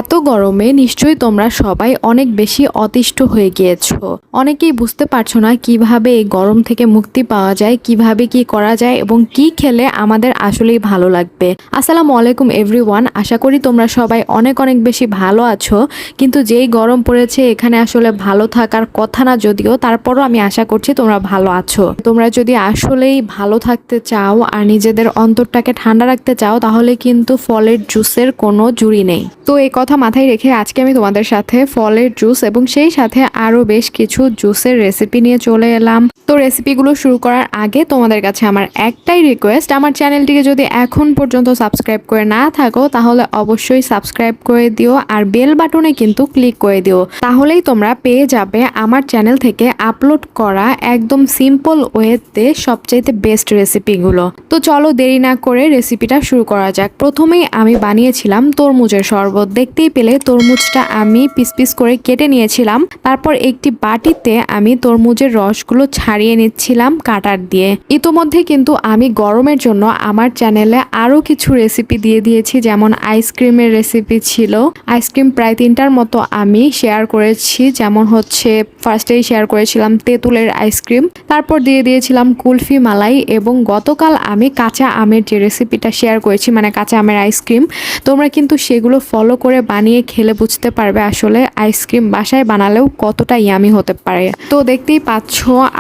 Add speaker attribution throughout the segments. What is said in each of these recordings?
Speaker 1: এত গরমে নিশ্চয়ই তোমরা সবাই অনেক বেশি অতিষ্ঠ হয়ে গিয়েছো। অনেকেই বুঝতে পারছো না কিভাবে এই গরম থেকে মুক্তি পাওয়া যায়, কিভাবে কি করা যায় এবং কি খেলে আমাদের আসলেই ভালো লাগবে। আসসালামু আলাইকুম এভরিওয়ান, আশা করি তোমরা সবাই অনেক অনেক বেশি ভালো আছো। কিন্তু যেই গরম পড়েছে এখানে আসলে ভালো থাকার কথা না, যদিও তারপরও আমি আশা করছি তোমরা ভালো আছো। তোমরা যদি আসলেই ভালো থাকতে চাও আর নিজেদের অন্তরটাকে ঠান্ডা রাখতে চাও তাহলে কিন্তু ফলের জুসের কোনো জুড়ি নেই। তো এই কথা মাথায় রেখে আজকে আমি তোমাদের সাথে ফলের জুস এবং সেই সাথে আরো বেশ কিছু জুসের রেসিপি নিয়ে চলে এলাম। তো রেসিপিগুলো শুরু করার আগে তোমাদের কাছে আমার একটাই রিকোয়েস্ট, আমার চ্যানেলটিকে যদি এখন পর্যন্ত সাবস্ক্রাইব করে না থাকো তাহলে অবশ্যই সাবস্ক্রাইব করে দিও আর বেল বাটনে কিন্তু ক্লিক করে দিও, তাহলেই তোমরা পেয়ে যাবে আমার চ্যানেল থেকে আপলোড করা একদম সিম্পল ওয়েতে সবচাইতে বেস্ট রেসিপিগুলো। তো চলো দেরি না করে রেসিপিটা শুরু করা যাক। প্রথমেই আমি বানিয়েছিলাম তরমুজের শরবত। দেখতেই পেলে তরমুজটা আমি পিস পিস করে কেটে নিয়েছিলাম। তারপর একটি বাটিতে আমি তরমুজের রসগুলো ছাড়িয়ে নিচ্ছিলাম কাটার দিয়ে। ইতোমধ্যে কিন্তু আমি গরমের জন্য আমার চ্যানেলে আরও কিছু রেসিপি দিয়ে দিয়েছি, যেমন আইসক্রিমের রেসিপি ছিল। আইসক্রিম প্রায় 3টার মতো আমি শেয়ার করেছি, যেমন হচ্ছে ফার্স্টেই শেয়ার করেছিলাম তেঁতুলের আইসক্রিম, তারপর দিয়ে দিয়েছিলাম কুলফি মালাই এবং গতকাল আমি কাঁচা আমের যে রেসিপিটা শেয়ার করেছি, মানে কাঁচা আমের আইসক্রিম। তোমরা কিন্তু সেগুলো ফলো করে বানিয়ে খেলে বুঝতে পারবে আসলে আইসক্রিম বাসায় বানালেও কতটা ইয়ামি হতে পারে। তো দেখতেই পাচ্ছ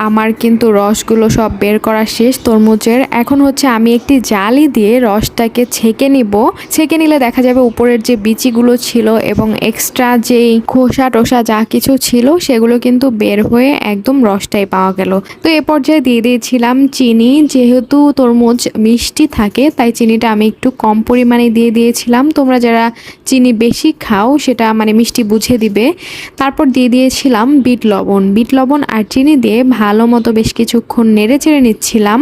Speaker 1: আমার কিন্তু রসগুলো সব বের করা শেষ তরমুজের। এখন হচ্ছে আমি একটি জালি দিয়ে রসটাকে ছেঁকে নিব। ছেঁকে নিলে দেখা যাবে উপরের যে বিচিগুলো ছিল এবং এক্সট্রা যেই খোসা টোসা যা কিছু ছিল সেগুলো কিন্তু বের হয়ে একদম রসটাই পাওয়া গেল। তো এ পর্যায়ে দিয়ে দিয়েছিলাম চিনি। যেহেতু তরমুজ মিষ্টি থাকে তাই চিনিটা আমি একটু কম পরিমাণে দিয়ে দিয়েছিলাম। তোমরা যারা চিনি বেশি খাও সেটা মানে মিষ্টি বুঝে দিবে। তারপর দিয়ে দিয়েছিলাম বিট লবণ। বিট লবণ আর চিনি দিয়ে ভালো মতো বেশ কিছুক্ষণ নেড়ে চেড়ে নিচ্ছিলাম।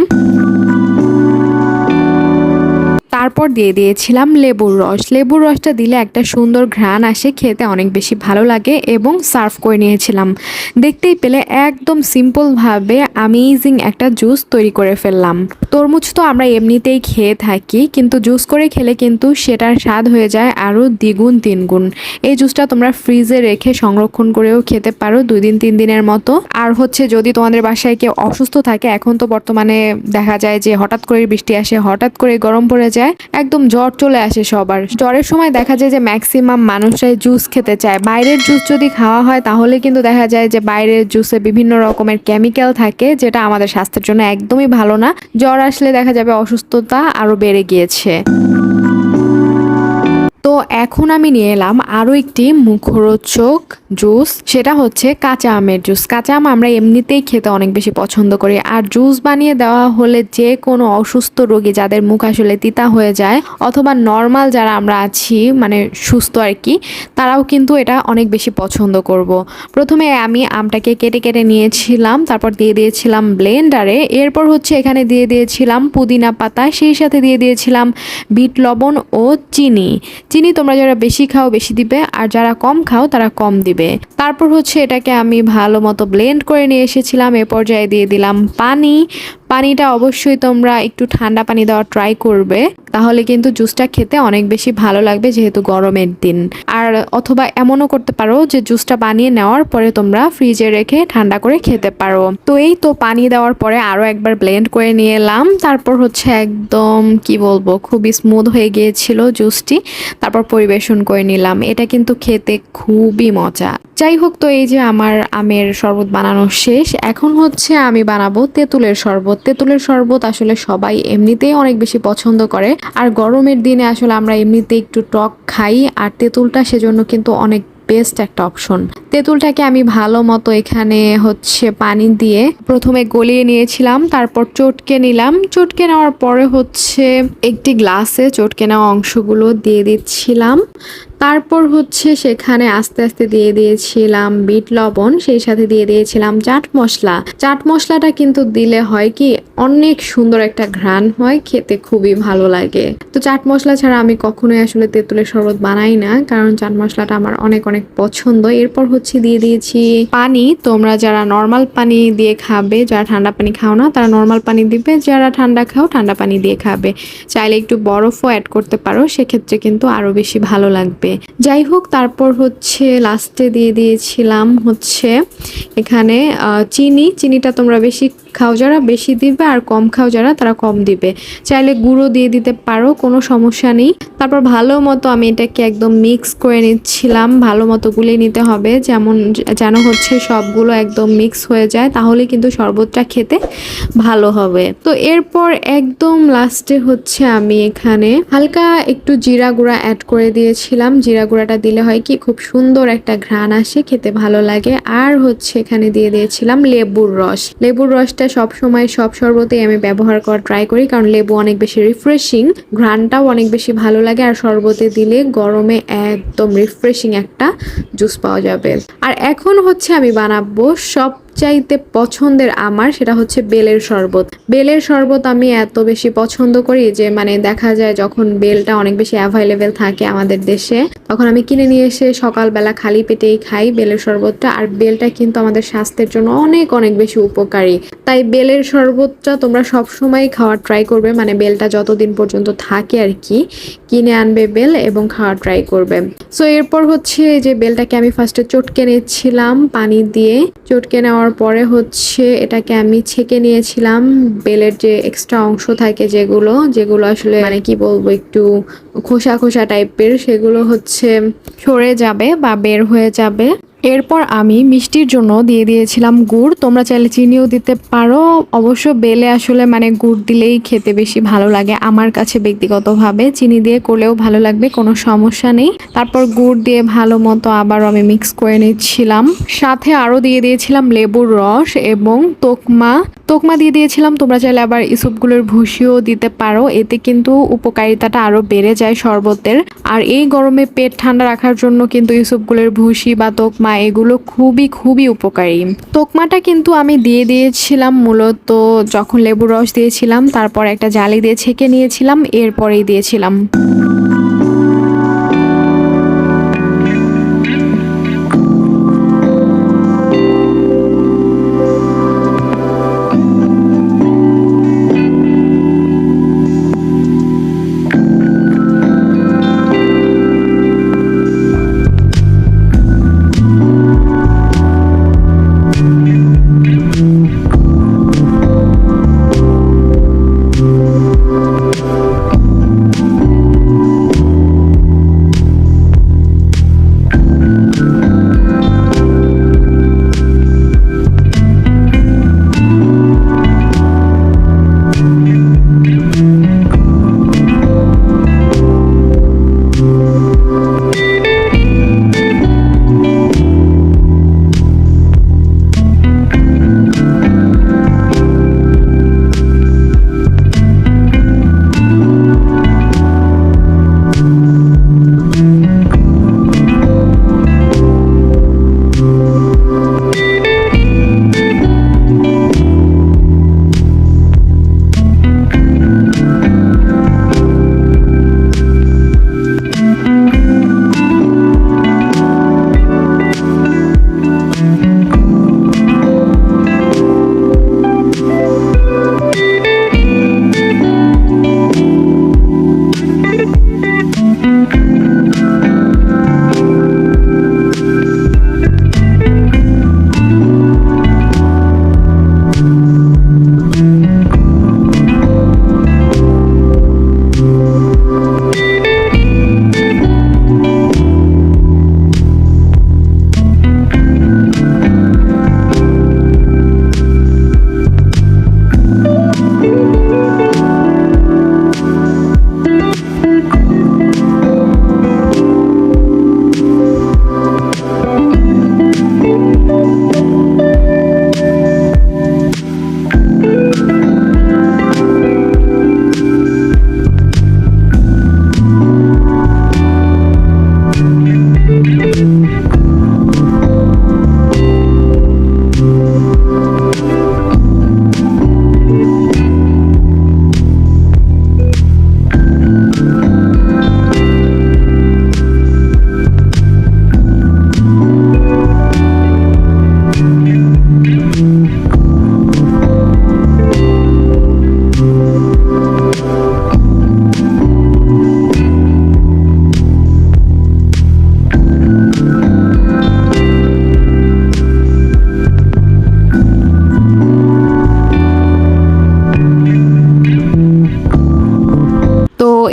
Speaker 1: তারপর দিয়ে দিয়েছিলাম লেবুর রস। লেবুর রসটা দিলে একটা সুন্দর ঘ্রাণ আসে, খেতে অনেক বেশি ভালো লাগে এবং সার্ভ করে নিয়েছিলাম। দেখতেই পেলে একদম সিম্পলভাবে আমেজিং একটা জুস তৈরি করে ফেললাম। তরমুজ তো আমরা এমনিতেই খেয়ে থাকি, কিন্তু জুস করে খেলে কিন্তু সেটার স্বাদ হয়ে যায় আরও দ্বিগুণ তিনগুণ। এই জুসটা তোমরা ফ্রিজে রেখে সংরক্ষণ করেও খেতে পারো 2 দিন 3 দিনের মতো। আর হচ্ছে যদি তোমাদের বাসায় কেউ অসুস্থ থাকে, এখন তো বর্তমানে দেখা যায় যে হঠাৎ করে বৃষ্টি আসে, হঠাৎ করে গরম পড়ে যায়, একদম জ্বর চলে আসে সবার। জ্বরের সময় দেখা যায় যে ম্যাক্সিমাম মানুষরাই জুস খেতে চায়। বাইরের জুস যদি খাওয়া হয় তাহলে কিন্তু দেখা যায় যে বাইরের জুসে বিভিন্ন রকমের কেমিক্যাল থাকে, যেটা আমাদের স্বাস্থ্যের জন্য একদমই ভালো না। জ্বর আসলে দেখা যাবে অসুস্থতা আরো বেড়ে গিয়েছে। তো এখন আমি নিয়ে এলাম আরও একটি মুখরোচক জুস, সেটা হচ্ছে কাঁচা আমের জুস। কাঁচা আম আমরা এমনিতেই খেতে অনেক বেশি পছন্দ করি, আর জুস বানিয়ে দেওয়া হলে যে কোনো অসুস্থ রোগী যাদের মুখ আসলে তিতা হয়ে যায়, অথবা নর্মাল যারা আমরা আছি মানে সুস্থ আর কি, তারাও কিন্তু এটা অনেক বেশি পছন্দ করব। প্রথমে আমি আমটাকে কেটে কেটে নিয়েছিলাম, তারপর দিয়ে দিয়েছিলাম ব্লেন্ডারে। এরপর হচ্ছে এখানে দিয়ে দিয়েছিলাম পুদিনা পাতা, সেই সাথে দিয়ে দিয়েছিলাম বিট লবণ ও চিনি। চিনি তোমরা যারা বেশি খাও বেশি দিবে, আর যারা কম খাও তারা কম দিবে। তারপর হচ্ছে এটাকে আমি ভালো মতো ব্লেন্ড করে নিয়ে এসেছিলাম। এ পর্যায়ে দিয়ে দিলাম পানি। পানিটা অবশ্যই তোমরা একটু ঠান্ডা পানি দেওয়ার ট্রাই করবে, তাহলে কিন্তু জুসটা খেতে অনেক বেশি ভালো লাগবে যেহেতু গরমের দিন। আর অথবা এমনও করতে পারো যে জুসটা বানিয়ে নেওয়ার পরে তোমরা ফ্রিজে রেখে ঠান্ডা করে খেতে পারো। তো এই তো পানি দেওয়ার পরে আরও একবার ব্লেন্ড করে নিয়ে এলাম। তারপর হচ্ছে একদম কি বলবো, খুবই স্মুথ হয়ে গিয়েছিল জুসটি। তারপর পরিবেশন করে নিলাম। এটা কিন্তু খেতে খুবই মজা। যাই হোক, তো এই যে আমার আমের শরবত বানানো শেষ। এখন হচ্ছে আমি বানাবো তেঁতুলের শরবত। তেঁতুলের শরবত আসলে সবাই এমনিতেই অনেক বেশি পছন্দ করে, আর গরমের দিনে আসলে আমরা এমনিতে একটু টক খাই, আর তেঁতুলটা সেজন্য কিন্তু অনেক বেস্ট একটা অপশন। তেঁতুলটাকে আমি ভালো মতো এখানে হচ্ছে পানি দিয়ে প্রথমে গলিয়ে নিয়েছিলাম, তারপর চটকে নিলাম। চটকে নেওয়ার পরে হচ্ছে একটি গ্লাসে চটকে নেওয়া অংশগুলো দিয়ে দিচ্ছিলাম। তারপর হচ্ছে সেখানে আস্তে আস্তে দিয়ে দিয়েছিলাম বিট লবণ, সেই সাথে দিয়ে দিয়েছিলাম চাট মশলা। চাট মশলাটা কিন্তু দিলে হয় কি অনেক সুন্দর একটা ঘ্রাণ হয়, খেতে খুবই ভালো লাগে। তো চাট মশলা ছাড়া আমি কখনোই আসলে তেঁতুলের শরবত বানাই না, কারণ চাট মশলাটা আমার অনেক অনেক পছন্দ। এরপর হচ্ছে দিয়ে দিয়েছি পানি। তোমরা যারা নর্মাল পানি দিয়ে খাবে, যারা ঠান্ডা পানি খাও না তারা নর্মাল পানি দিবে, যারা ঠান্ডা খাও ঠান্ডা পানি দিয়ে খাবে। চাইলে একটু বরফও অ্যাড করতে পারো, সেক্ষেত্রে কিন্তু আরো বেশি ভালো লাগবে। দিবে। যাই হোক, তারপর হচ্ছে লাস্টে দিয়ে দিয়েছিলাম হচ্ছে এখানে চিনিটা তোমরা বেশি খাও যারা বেশি দিবে, আর কম খাও যারা তারা কম দিবে। চাইলে গুঁড়ো দিয়ে দিতে পারো, কোনো সমস্যা নেই। তারপর ভালো মতো আমি এটাকে একদম মিক্স করে নিচ্ছিলাম, ভালো মতো গুলিয়ে নিতে হবে যেন হচ্ছে সবগুলো একদম মিক্স হয়ে যায়, তাহলে কিন্তু শরবতটা খেতে ভালো হবে। তো এরপর একদম লাস্টে হচ্ছে আমি এখানে হালকা একটু জিরা গুঁড়া অ্যাড করে দিয়েছিলাম। জিরা গুঁড়াটা দিলে হয় কি খুব সুন্দর একটা ঘ্রাণ আসে, খেতে ভালো লাগে। আর হচ্ছে এখানে দিয়ে দিয়েছিলাম লেবুর রস। লেবুর রসটা সব সময় সব শরবতেই আমি ব্যবহার করার ট্রাই করি, কারণ লেবু অনেক বেশি রিফ্রেশিং, ঘ্রাণটাও অনেক বেশি ভালো লাগে, আর শরবতে দিলে গরমে একদম রিফ্রেশিং একটা জুস পাওয়া যাবে। আর এখন হচ্ছে আমি বানাবো সবচাইতে পছন্দের আমার, সেটা হচ্ছে বেলের শরবত। বেলের শরবত আমি এত বেশি পছন্দ করি যে মানে দেখা যায় যখন বেলটা অনেক বেশি অ্যাভেলেবেল থাকে আমাদের দেশে, তখন আমি কিনে নিয়ে এসে সকালবেলা খালি পেটেই খাই বেলের শরবতটা। আর বেলটা কিন্তু আমাদের স্বাস্থ্যের জন্য অনেক অনেক বেশি উপকারী, তাই বেলের শরবতটা তোমরা সব সময় খাওয়ার ট্রাই করবে, মানে বেলটা যতদিন পর্যন্ত থাকে আর কি, কিনে আনবে বেল এবং খাওয়ার ট্রাই করবে। সো এরপর হচ্ছে যে বেলটাকে আমি ফার্স্টে চটকে নিচ্ছিলাম পানি দিয়ে। চটকে নেওয়ার পরে হচ্ছে এটাকে আমি ছেঁকে নিয়েছিলাম। বেলের যে এক্সট্রা অংশ থাকে যেগুলো যেগুলো আসলে মানে কি বলবো একটু খোসা খোসা টাইপের, সেগুলো হচ্ছে সরে যাবে বা বের হয়ে যাবে। এরপর আমি মিষ্টির জন্য দিয়ে দিয়েছিলাম গুড়, তোমরা চাইলে চিনিও দিতে পারো। অবশ্য বেলে আসলে মানে গুড় দিলেই খেতে বেশি ভালো লাগে আমার কাছে ব্যক্তিগতভাবে, চিনি দিয়ে করলেও ভালো লাগবে, কোনো সমস্যা নেই। তারপর গুড় দিয়ে ভালো মতো আবারও আমি মিক্স করে নিচ্ছিলাম। সাথে আরও দিয়ে দিয়েছিলাম লেবুর রস এবং তোকমা দিয়ে দিয়েছিলাম। তোমরা চাইলে আবার ইসবগুলোর ভুসিও দিতে পারো, এতে কিন্তু উপকারিতাটা আরও বেড়ে যায় শরবতের। আর এই গরমে পেট ঠান্ডা রাখার জন্য কিন্তু ইসবগুলোর ভুসি বা তোকমা এগুলো খুবই খুবই উপকারী। তোকমাটা কিন্তু আমি দিয়ে দিয়েছিলাম মূলত যখন লেবুর রস দিয়েছিলাম, তারপর একটা জালি দিয়ে ছেঁকে নিয়েছিলাম, এরপরেই দিয়েছিলাম।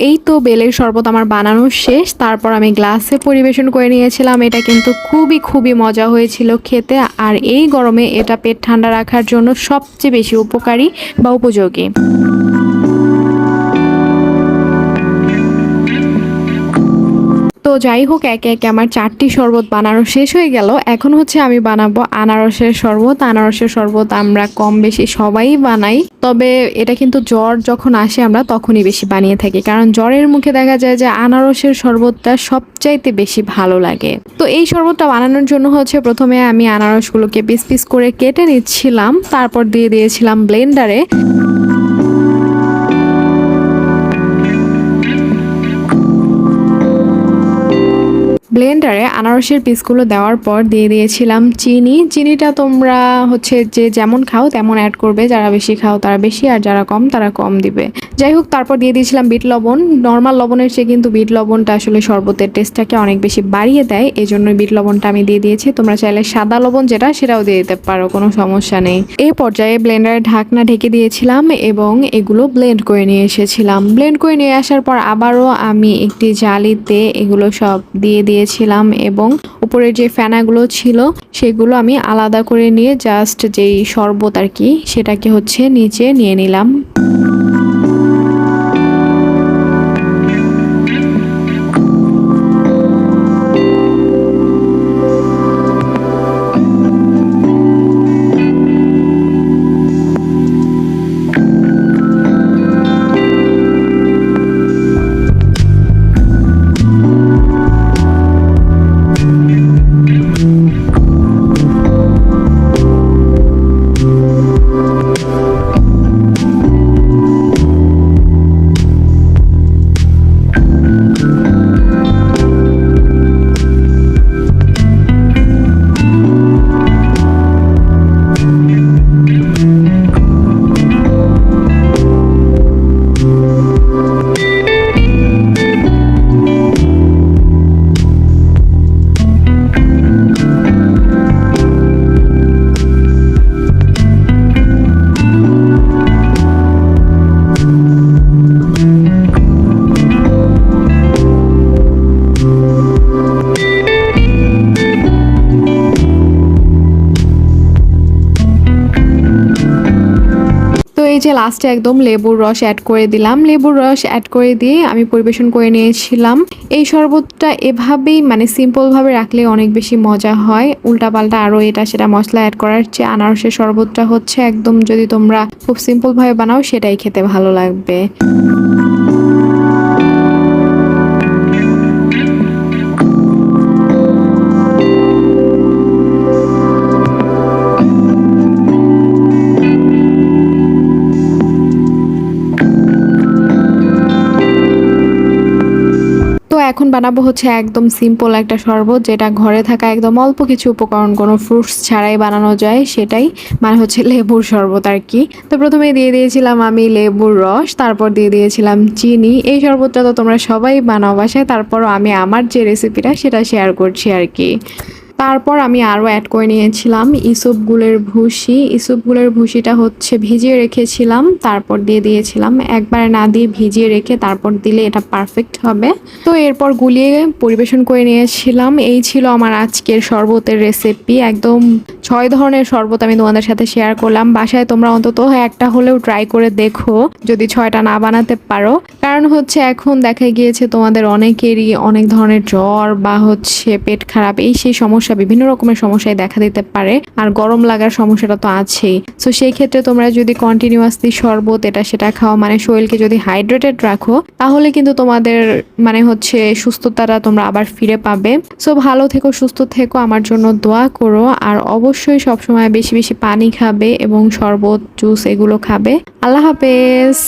Speaker 1: এই তো বেলের শরবত আমার বানানো শেষ, তারপর আমি গ্লাসে পরিবেশন করে নিয়েছিলাম। এটা কিন্তু খুবই খুবই মজা হয়েছিল খেতে, আর এই গরমে এটা পেট ঠান্ডা রাখার জন্য সবচেয়ে বেশি উপকারী বা উপযোগী। তো যাই হোক, একে একে আমার 4টি শরবত বানানো শেষ হয়ে গেল। এখন হচ্ছে আমি বানাবো আনারসের শরবত। আনারসের শরবত আমরা কম বেশি সবাই বানাই, তবে এটা কিন্তু জ্বর যখন আসে আমরা তখনই বেশি বানিয়ে থাকি, কারণ জ্বরের মুখে দেখা যায় যে আনারসের শরবতটা সবচাইতে বেশি ভালো লাগে। তো এই শরবতটা বানানোর জন্য হচ্ছে প্রথমে আমি আনারসগুলোকে পিস পিস করে কেটে নিচ্ছিলাম, তারপর দিয়ে দিয়েছিলাম ব্লেন্ডারে। ব্লেন্ডারে আনারসের পিসগুলো দেওয়ার পর দিয়ে দিয়েছিলাম চিনি। চিনিটা তোমরা হচ্ছে যে যেমন খাও তেমন অ্যাড করবে, যারা বেশি খাও তারা বেশি, আর যারা কম তারা কম দিবে। যাই হোক, তারপর দিয়ে দিয়েছিলাম বিট লবণ। নর্মাল লবণের চেয়ে কিন্তু বিট লবণটা আসলে শরবতের টেস্টটাকে অনেক বেশি বাড়িয়ে দেয়, এই জন্য বিট লবণটা আমি দিয়ে দিয়েছি। তোমরা চাইলে সাদা লবণ যেটা সেটাও দিয়ে দিতে পারো, কোনো সমস্যা নেই। এই পর্যায়ে ব্লেন্ডারে ঢাকনা ঢেকে দিয়েছিলাম এবং এগুলো ব্লেন্ড করে নিয়ে এসেছিলাম। ব্লেন্ড করে নিয়ে আসার পর আবারও আমি একটি জালিতে এগুলো সব দিয়ে দিয়েছিলাম এবং উপরে যে ফেনাগুলো ছিল সেগুলো আমি আলাদা করে নিয়ে জাস্ট যেই শরবত আর কি সেটাকে হচ্ছে নিচে নিয়ে নিলাম। এই যে লাস্টে একদম লেবুর রস অ্যাড করে দিলাম। লেবুর রস অ্যাড করে দিয়ে আমি পরিবেশন করে নিয়েছিলাম। এই শরবতটা এভাবেই মানে সিম্পলভাবে রাখলে অনেক বেশি মজা হয়, উল্টাপাল্টা আরও এটা সেটা মশলা অ্যাড করার চেয়ে আনারসের শরবতটা হচ্ছে একদম যদি তোমরা খুব সিম্পলভাবে বানাও সেটাই খেতে ভালো লাগবে। এখন বানাবো হচ্ছে একদম সিম্পল একটা শরবত, যেটা ঘরে থাকা একদম অল্প কিছু উপকরণ, কোনো ফ্রুটস ছাড়াই বানানো যায়, সেটাই মানে হচ্ছে লেবুর শরবত আর কি। তো প্রথমে দিয়ে দিয়েছিলাম আমি লেবুর রস, তারপর দিয়ে দিয়েছিলাম চিনি। এই শরবতটা তো তোমরা সবাই বানাও বাসায়, তারপরও আমি আমার যে রেসিপিটা সেটা শেয়ার করছি আর কি। তারপর আমি আরও অ্যাড করে নিয়েছিলাম ইসবগুলের ভুসি। ইসবগুলের ভুসিটা হচ্ছে ভিজিয়ে রেখেছিলাম, তারপর দিয়ে দিয়েছিলাম। একবারে না দিয়ে ভিজিয়ে রেখে তারপর দিলে এটা পারফেক্ট হবে। তো এরপর গুলিয়ে পরিবেশন করে নিয়েছিলাম। এই ছিল আমার আজকের শরবতের রেসিপি। একদম 6 ধরনের শরবত আমি তোমাদের সাথে শেয়ার করলাম। বাসায় তোমরা অন্তত একটা হলেও ট্রাই করে দেখো, যদি 6টা না বানাতে পারো। কারণ হচ্ছে এখন দেখা গিয়েছে তোমাদের অনেকেরই অনেক ধরনের জ্বর বা হচ্ছে পেট খারাপ, এই সেই সমস্যা, বিভিন্ন রকমের সমস্যায় দেখা দিতে পারে, আর গরম লাগার সমস্যাটা তো আছেই। সো সেই ক্ষেত্রে তোমরা যদি কন্টিনিউয়াসলি শরবত এটা সেটা খাও, মানে শরীরকে যদি হাইড্রেটেড রাখো, তাহলে কিন্তু তোমাদের মানে হচ্ছে সুস্থতাটা তোমরা আবার ফিরে পাবে। সো ভালো থেকো, সুস্থ থেকো, আমার জন্য দোয়া করো, আর অবশ্যই সবসময় বেশি বেশি পানি খাবে এবং শরবত জুস এগুলো খাবে। আল্লাহ হাফেজ।